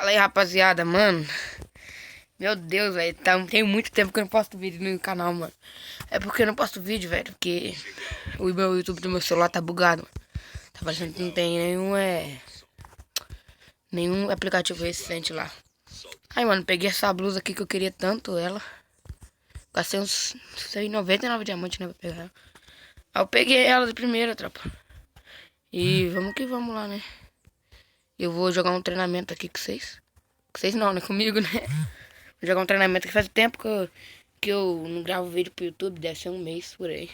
Fala aí, rapaziada, mano. Meu Deus, velho. Tem muito tempo que eu não posto vídeo no canal, mano. É porque eu não posto vídeo, velho. Porque o meu YouTube do meu celular tá bugado, mano. Tá parecendo que não tem nenhum aplicativo recente lá. Aí, mano, peguei essa blusa aqui que eu queria tanto ela. Gastei uns 99 diamantes, né, pra pegar ela. Aí eu peguei ela de primeira, tropa. E vamos que vamos lá, né? Eu vou jogar um treinamento aqui com vocês. Com vocês não, né? Comigo, né? Vou jogar um treinamento que faz tempo que eu não gravo vídeo pro YouTube. Deve ser um mês por aí.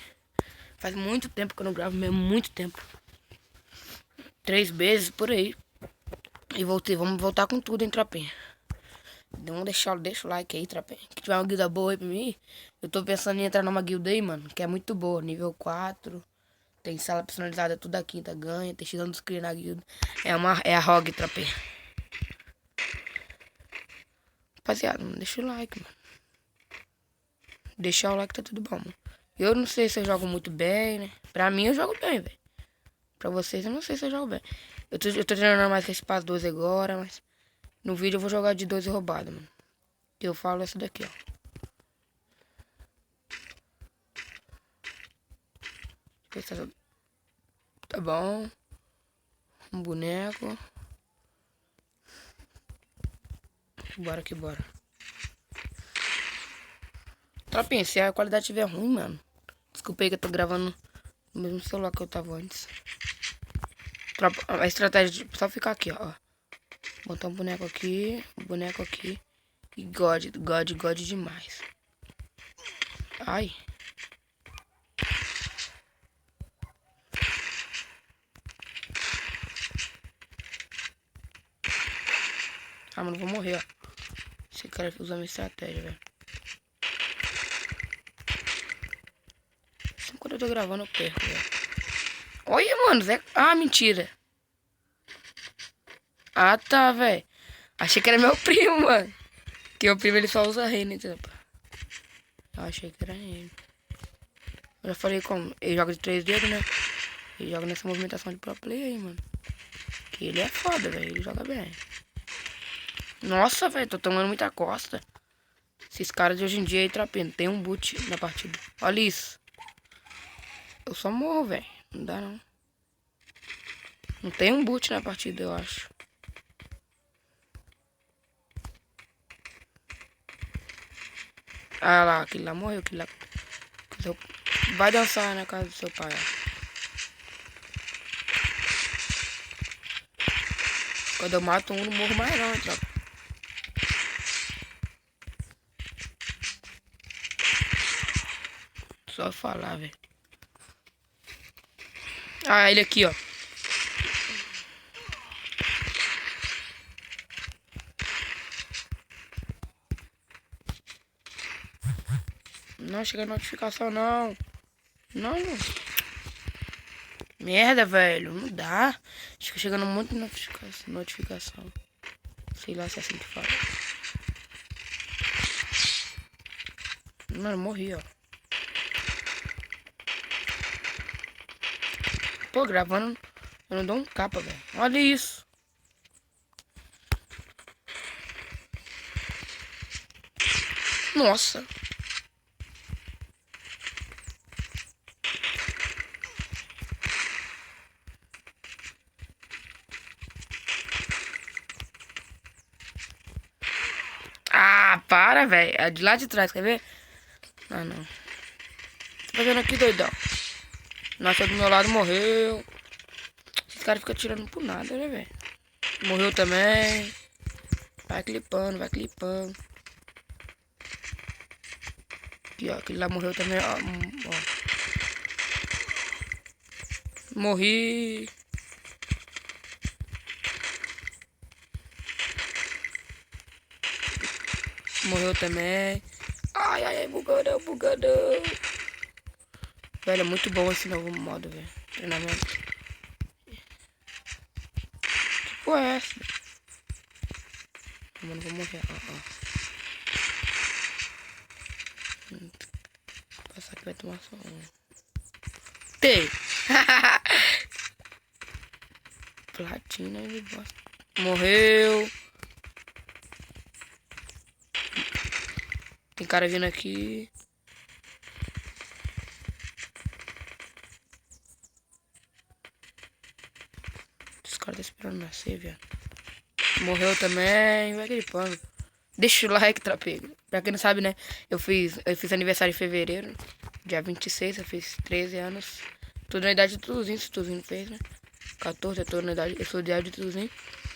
Faz muito tempo que eu não gravo mesmo, muito tempo. 3 meses por aí. E voltei, vamos voltar com tudo, hein, tropinha. Então deixa o like aí, tropinha. Que tiver uma guilda boa aí pra mim. Eu tô pensando em entrar numa guilda aí, mano. Que é muito boa, nível 4. Tem sala personalizada, tudo aqui, tá ganha. Tem chegando dos cria na guilda. É a ROG, tropinha. Rapaziada, mano, deixa o like, mano. Deixar o like, tá tudo bom, mano. Eu não sei se eu jogo muito bem, né? Pra mim eu jogo bem, velho. Pra vocês eu não sei se eu jogo bem. Eu tô treinando mais que esse passo 12 agora, mas no vídeo eu vou jogar de 12 roubado, mano. Que eu falo essa daqui, ó. Deixa eu ver se tá bom. Um boneco. Bora que bora. Tropinha, se a qualidade estiver ruim, mano. Desculpa aí que eu tô gravando no mesmo celular que eu tava antes. Tropa, a estratégia de só ficar aqui, ó. Botar um boneco aqui e God demais. Ai. Ah, mano, vou morrer, ó. Esse cara usa minha estratégia, velho. Sempre quando eu tô gravando eu perco, velho. Olha, mano, Zé. Ah, mentira. Ah, tá, velho. Achei que era meu primo, mano. Que o primo ele só usa rei, né, tropa? Eu achei que era ele. Eu já falei como. Ele joga de 3 dedos, né? Ele joga nessa movimentação de pro play aí, mano. Que ele é foda, velho. Ele joga bem. Nossa, velho, tô tomando muita costa. Esses caras de hoje em dia aí, trapendo. Tem um boot na partida. Olha isso. Eu só morro, velho. Não dá, não. Não tem um boot na partida, eu acho. Ah lá, aquele lá morreu. Aquele lá... Vai dançar na casa do seu pai, ó. Quando eu mato um, não morro mais não, tropa. Só falar, velho. Ah, ele aqui, ó. Não chega a notificação, não. Não. Merda, velho. Não dá. Fica chegando um monte de notificação. Sei lá se é assim que fala. Mano, morri, ó. Pô, gravando, eu não dou um capa, velho. Olha isso. Nossa. Ah, para, velho. É de lá de trás, quer ver? Ah, não. Tá fazendo aqui, doidão? Nossa, do meu lado morreu. Esses caras ficam tirando por nada, né, velho? Morreu também. Vai clipando, vai clipando. Aqui, ó. Aquele lá morreu também, ó. Morri. Morreu também. Ai, bugadão. Velho, é muito bom esse novo modo, velho. Treinamento. Que porra é essa? Mano, vou morrer. Ó. Passar aqui vai tomar só um. Tem! Platina de bosta. Morreu. Tem cara vindo aqui. Esse cara tá esperando nascer, velho. Morreu também. Vai aquele pano. Deixa o like, tropega. Pra quem não sabe, né? Eu fiz aniversário em fevereiro. Dia 26, eu fiz 13 anos. Tô na idade de Tuzinho, se Tuzinho fez, né? 14, eu tô na idade. Eu sou de idade de Tuzinho.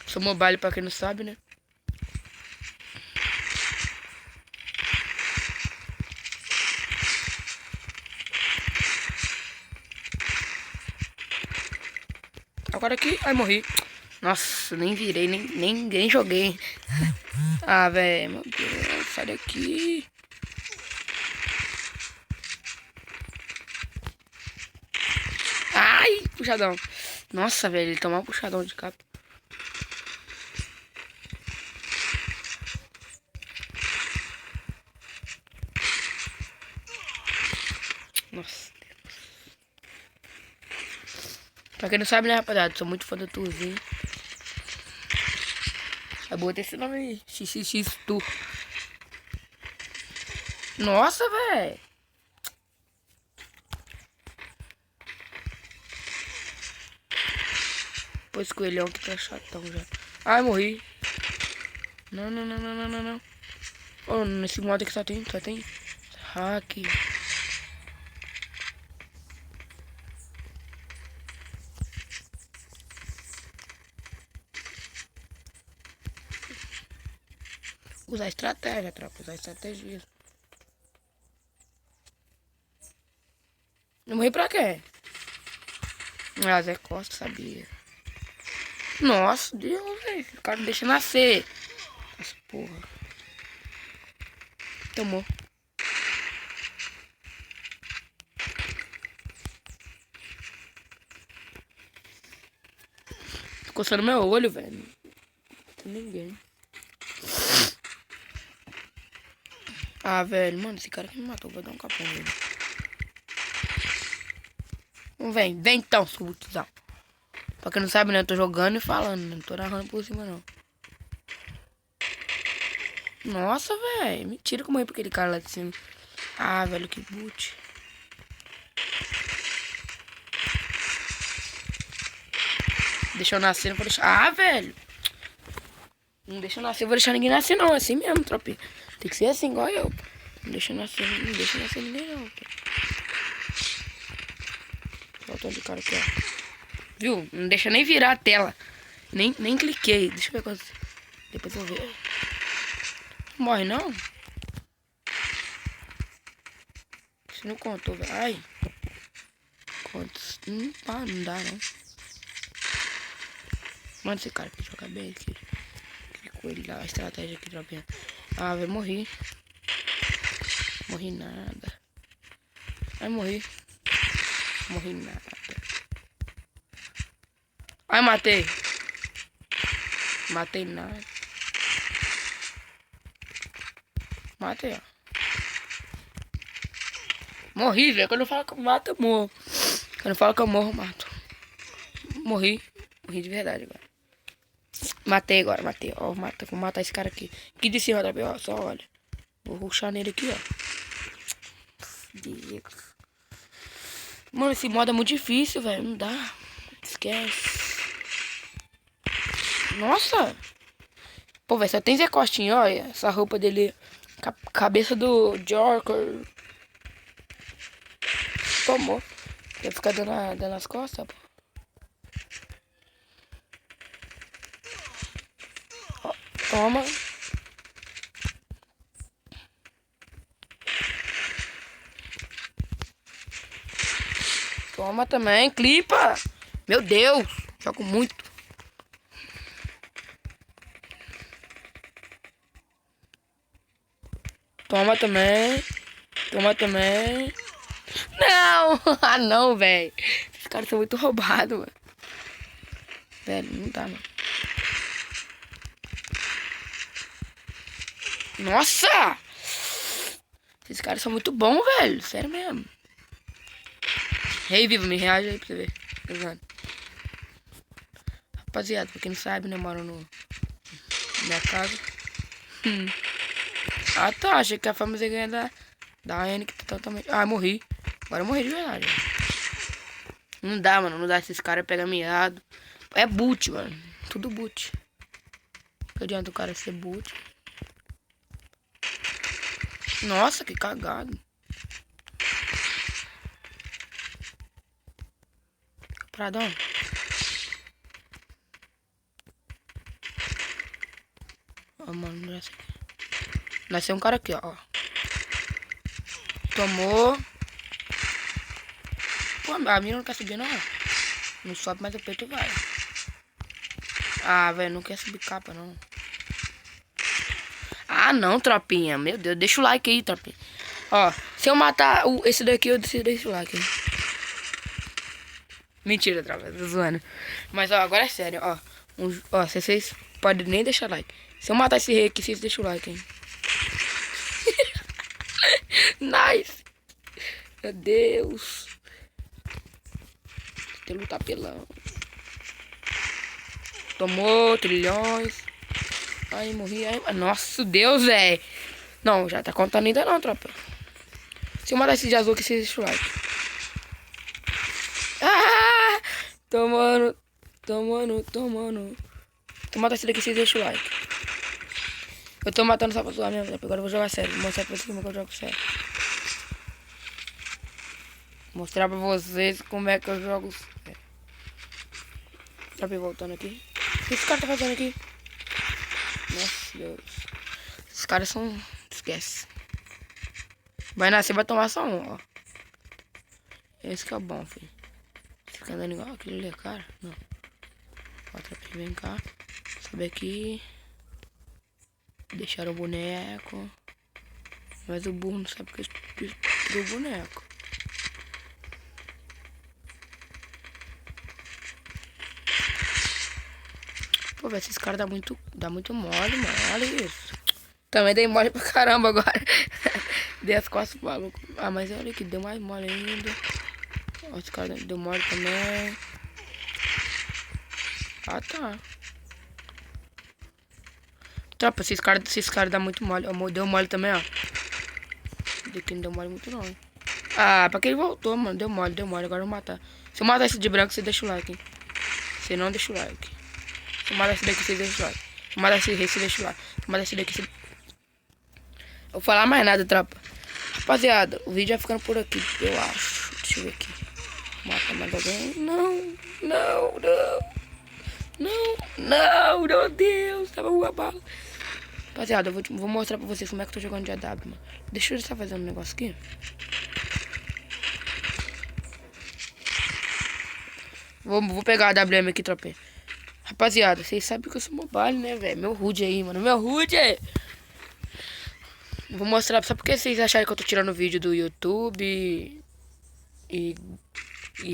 Sou mobile pra quem não sabe, né? Agora aqui. Ai, morri. Nossa, nem virei, nem joguei. Ah, velho, meu Deus, sai daqui. Ai, puxadão. Nossa, velho, ele tomou um puxadão de capa. Nossa. Pra quem não sabe, né, rapaziada, sou muito fã do Tuzinho. É bom ter esse nome aí, XXX Tu. Nossa, velho. Pô, esse coelhão que tá chatão já. Ai, morri. Não, não, não, não, não, não, não. Oh, nesse modo aqui só tem hack. Usar estratégia, tropa. Usar estratégia. Eu morri pra quê? Ah, Zé Costa, sabia. Nossa, Deus, velho. O cara não deixa nascer. Essa porra. Tomou. Tô coçando meu olho, velho. Não tem ninguém. Ah, velho. Mano, esse cara que me matou. Vou dar um capão nele. Vem então, subutizão. Pra quem não sabe, né? Eu tô jogando e falando. Não tô narrando por cima, não. Nossa, velho. Mentira que eu morri pra aquele cara lá de cima. Ah, velho, que boot. Deixa eu nascer, não vou deixar. Ah, velho. Não deixa eu nascer, eu vou deixar ninguém nascer, não. É assim mesmo, tropinha. Tem que ser assim, igual eu. Não deixa nascer ninguém, não. Faltou de cara aqui, ó. Viu? Não deixa nem virar a tela. Nem cliquei. Deixa eu ver quantos. Depois eu ver. Morre, não? Você não contou, velho. Ai. Quantos? Não dá, não. Manda esse cara pra jogar bem aqui. Com ele lá, a estratégia aqui, tropinha. Ah, velho, morri. Morri nada. Ai, morri. Morri nada. Ai, matei. Matei nada. Matei, ó. Morri, velho. Quando eu falo que eu mato, eu morro. Quando eu falo que eu morro, eu mato. Morri. Morri de verdade agora. Matei agora, matei. Ó, vou matar esse cara aqui. Aqui de cima, ó. Só olha. Vou rushar nele aqui, ó. Deus. Mano, esse modo é muito difícil, velho. Não dá. Esquece. Nossa. Pô, velho, só tem Zé Costinha, olha. Essa roupa dele. Cabeça do Joker. Tomou. Vai ficar dando as costas, pô. Ó, toma. Toma também, clipa. Meu Deus, jogo muito. Toma também. Toma também. Não! Ah, não, velho. Esses caras são muito roubados, mano. Velho, não dá, mano. Nossa! Esses caras são muito bons, velho. Sério mesmo. Rei Vivo, me reage aí pra você ver. Jogando. Rapaziada, pra quem não sabe, né? Moro na minha casa. Ah, tá. Achei que a famosa ia ganhar da N que tá totalmente... Ah, morri. Agora eu morri de verdade. Não dá, mano. Não dá. Esses caras pegam miado. É boot, mano. Tudo boot. Não adianta o cara ser boot. Nossa, que cagado. Pradão. Ó, mano, nasceu um cara aqui, ó. Tomou. Pô, a mina não quer subir, não. Não sobe, mas o peito vai. Ah, velho, não quer subir capa, não. Ah, não, tropinha. Meu Deus, deixa o like aí, tropinha. Ó, se eu matar esse daqui, eu deixo o like aí. Mentira, tropa, tô zoando. Mas, ó, agora é sério, ó. Ó, vocês podem nem deixar like. Se eu matar esse rei aqui, vocês deixam o like, hein. Nice. Meu Deus. Tem que lutar pelão. Tomou, trilhões. Ai, morri. Ai, nossa, Deus, velho. Não, já tá contando ainda não, tropa. Se eu matar esse de azul aqui, vocês deixam o like. Ah! Tomando. Se eu matar esse daqui, vocês deixam o like. Eu tô matando só pra zoar mesmo, tropa. Agora eu vou jogar sério. Vou mostrar pra vocês como é que eu jogo sério. Mostrar pra vocês como é que eu jogo sério. Tropa, voltando aqui. O que esse cara tá fazendo aqui? Nossa, Deus. Esses caras são... Esquece. Vai nascer, vai tomar só um, ó. Esse que é o bom, filho. Fica andando igual aquele ali, cara. Não. Ó, tropa, vem cá. Sobe aqui. Deixaram o boneco. Mas o burro não sabe que eu destruí o boneco. Pô, velho, esses caras dá muito mole, mano. Olha isso. Também dei mole pra caramba agora. Dei as costas pro maluco. Ah, mas olha que deu mais mole ainda. Ó, esse cara deu mole também. Ah, tá. Tropa, esses caras dão muito mole. Ó, deu mole também, ó. Daqui não deu mole muito não. Ah, pra que ele voltou, mano. Deu mole. Agora eu vou matar. Se eu matar esse de branco, você deixa o like, hein. Se não, deixa o like. Se eu matar esse daqui, você deixa o like. Se eu matar esse rei, você deixa o like. Se eu matar esse daqui, você... Eu vou falar mais nada, tropa. Rapaziada, o vídeo vai ficando por aqui, eu acho. Deixa eu ver aqui. Mata mais alguém. Não, meu Deus. Tava uma bala. Rapaziada, eu vou mostrar pra vocês como é que eu tô jogando de AW, mano. Deixa eu só fazer um negócio aqui. Vou pegar a AWM aqui, tropa. Rapaziada, vocês sabem que eu sou mobile, né, velho? Meu HUD aí, mano. Meu HUD aí. Vou mostrar só porque vocês acharam que eu tô tirando vídeo do YouTube e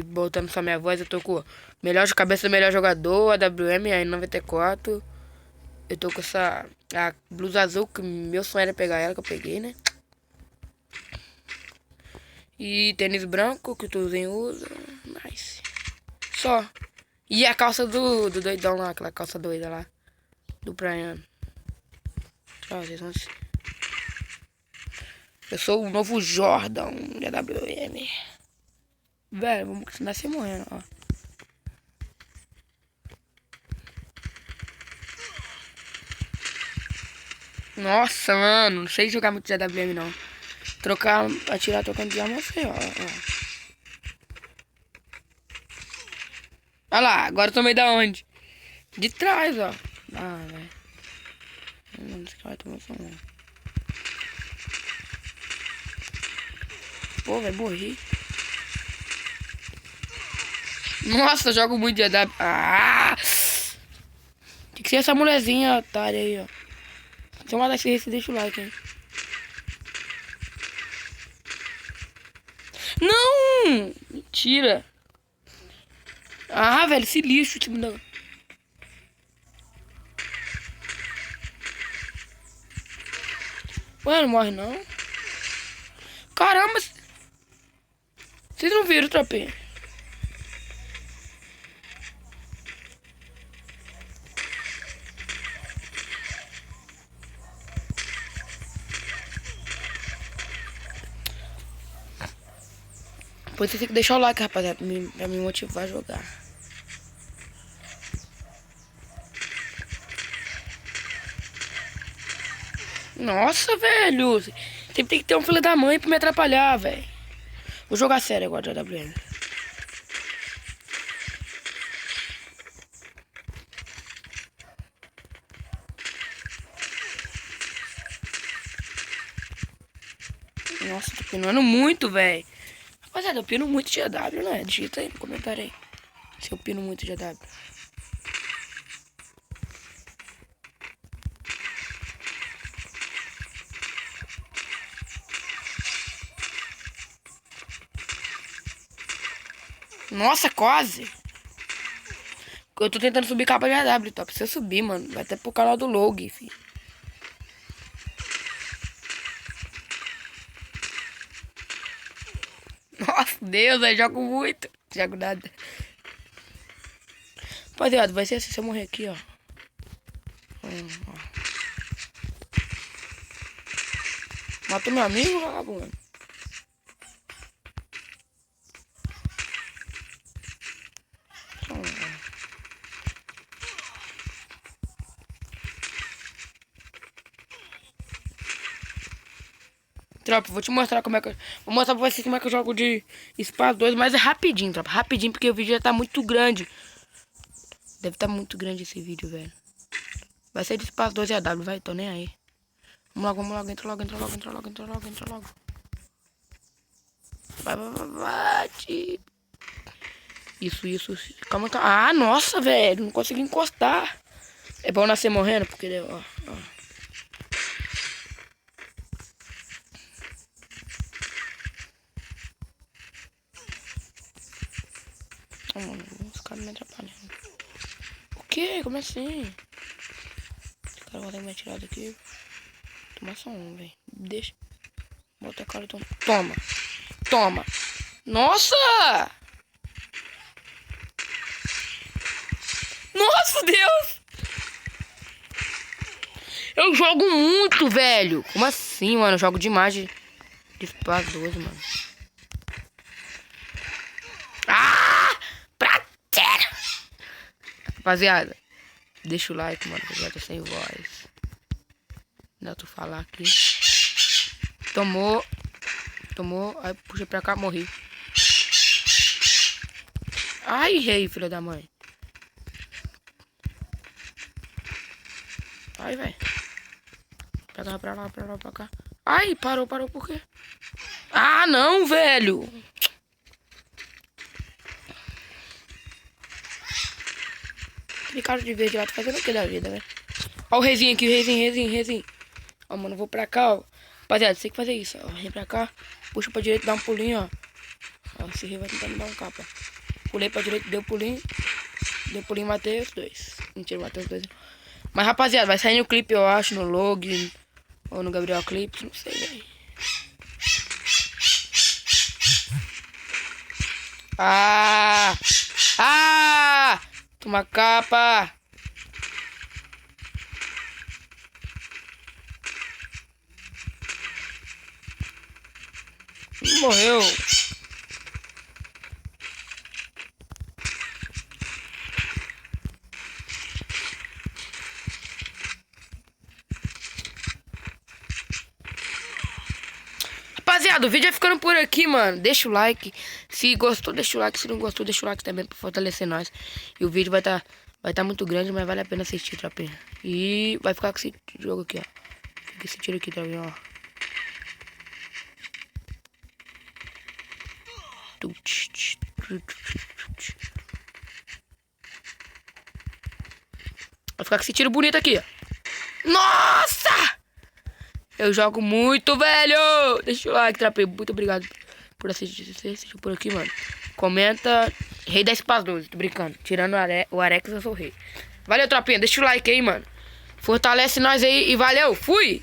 botando só minha voz. Eu tô com melhor de cabeça do melhor jogador, AWM aí 94. Eu tô com essa a blusa azul, que meu sonho era pegar ela, que eu peguei, né? E tênis branco, que o Tuzinho usa. Nice. Só. E a calça do doidão lá, aquela calça doida lá. Do Praiano. Ó, vocês vão... Eu sou o novo Jordan de AWM. Velho, vamos nascer morrendo, ó. Nossa, mano, não sei jogar muito de AWM, não. Atirar trocando de arma, eu sei, ó. Olha lá, agora eu tomei da onde? De trás, ó. Ah, velho. Não sei que vai tomar só não. Pô, velho, morri. Nossa, eu jogo muito de AW. Ah! Tem que ser essa mulherzinha otária aí, ó. Se eu matar esse race, deixa o like, hein. Não! Mentira. Ah, velho, esse lixo, tipo, não. Ué, não morre, não. Caramba. Vocês não viram, tropinha? Depois você tem que deixar o like, rapaziada, pra me motivar a jogar. Nossa, velho. Sempre tem que ter um filho da mãe pra me atrapalhar, velho. Vou jogar sério agora de AWM. Nossa, tô pinando muito, velho. Rapaziada, eu pino muito de AW, né? Digita aí no comentário aí se eu pino muito de AW. Nossa, quase. Eu tô tentando subir capa de AW, tá? Precisa subir, mano. Vai até pro canal do Log, filho. Nossa, Deus, eu jogo muito. Jogo nada. Rapaziada, vai ser assim se eu morrer aqui, ó. Matou meu amigo, vagabundo. Tropa, vou te mostrar como é que eu... Vou mostrar pra vocês como é que eu jogo de Espaço 2, mas é rapidinho, tropa. Rapidinho, porque o vídeo já tá muito grande. Deve tá muito grande esse vídeo, velho. Vai ser de Espaço 2 e AW, vai, tô nem aí. Vamos logo, entra logo. Vai, bate. Isso. Calma. Ah, nossa, velho, não consegui encostar. É bom nascer morrendo, porque, ó. Os caras me atrapalhando. O quê? Como assim? Os caras vão ter que me atirar daqui. Toma só um, velho. Deixa. Bota a cara e toma. Nossa! Nossa, Deus! Eu jogo muito, velho. Como assim, mano? Eu jogo demais de Espaço 12, mano. Ah! Prateira! Rapaziada, deixa o like, mano, que eu já tô sem voz. Ainda tu falar aqui. Tomou. Aí puxa pra cá, morri. Ai, errei, filha da mãe. Ai, velho. Pra lá, pra cá. Ai, parou por quê? Ah, não, velho. Aquele cara de verde lá tá fazendo o que da vida, velho? Ó o reizinho aqui, reizinho. Ó, mano, eu vou pra cá, ó. Rapaziada, você tem que fazer isso, ó. Vem pra cá, puxa pra direita, dá um pulinho, ó. Ó, esse rei vai tentar me dar um capa. Pulei pra direita, deu pulinho, matei os dois. Mentira, matei os dois. Mas, rapaziada, vai sair no clipe, eu acho, no Log ou no Gabriel Clips, não sei, velho. Toma capa. Morreu. Rapaziada, o vídeo vai ficando por aqui, mano. Deixa o like. Se gostou, deixa o like. Se não gostou, deixa o like também pra fortalecer nós. E o vídeo vai tá muito grande, mas vale a pena assistir, tropinha. E vai ficar com esse jogo aqui, ó. Fica esse tiro aqui também, ó. Vai ficar com esse tiro bonito aqui, ó. Nossa! Eu jogo muito, velho! Deixa o like, trapinha. Muito obrigado por assistir por aqui, mano. Comenta. Rei da Espaço 12, tô brincando. Tirando o Arex, eu sou o rei. Valeu, tropinha. Deixa o like aí, mano. Fortalece nós aí e valeu. Fui!